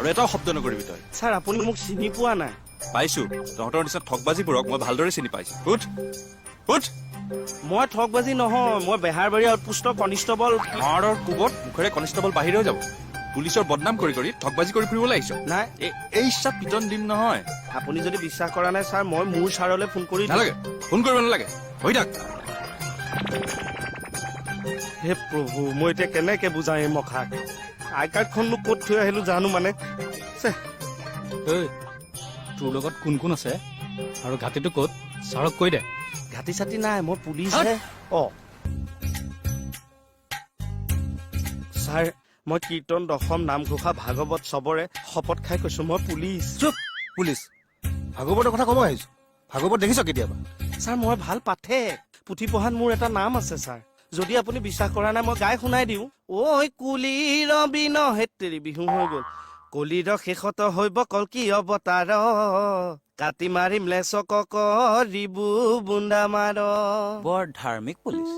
আৰু এটাও শব্দ নকৰিবি তই। ছাৰ আপুনি মোক চিনি পোৱা নাই। পাইছো, তহঁতৰ নিচিনা ঠগবাজিবোৰক মই ভালদৰে চিনি পাইছো। উঠ উঠ। মই ঠগবাজি নহয়, মই বেহাৰবাৰী আউটপোষ্টৰ কনিষ্টবল। মাৰৰ কোবত মুখেৰে কনিষ্টবল বাহিৰেও যাব। পুলিচৰ বদনাম কৰি কৰি ঠগবাজি কৰি ফুৰিবলৈ আহিছ। নাই এই ইচ্ছাত পিটন দিম নহয়। আপুনি যদি বিশ্বাস কৰা নাই ছাৰ, মই মোৰ ছাৰলৈ ফোন কৰি দিম। নালাগে, ফোন কৰিব নালাগে, হৈ থাক। হে প্ৰভু, মই এতিয়া কেনেকে বুজাম এই মখাক। আই কাৰ্ডখননো ক'ত থৈ আহিলো জানো মানে। তোৰ লগত কোন কোন আছে আৰু ঘাটিটো ক'ত ছাৰক কৈ দে। ঘাটি চাটি নাই, মই পুলিচহে। ছাৰ, মই কীৰ্তন দশম নামঘোষা ভাগৱত চবৰে শপত খাই কৈছো মই পুলিচ। চুপ। পুলিচ ভাগৱতৰ কথা ক'ব আহিছো। ভাগৱত দেখিছ কেতিয়াবা? ছাৰ, মই ভাল পাঠে। পুথি পঢ়াত মোৰ এটা নাম আছে ছাৰ। যদি আপুনি বিশ্বাস কৰা নাই মই গাই শুনাই দিওঁ। ঐ কুলিৰ বিন হেতেৰি বিহু হৈ গ'ল। কলিৰ শেষত হৈব কল্কি অৱতাৰ। কাটি মাৰিম লেচক ৰিবু বুন্দা মাৰ। বৰ ধাৰ্মিক পুলিচ।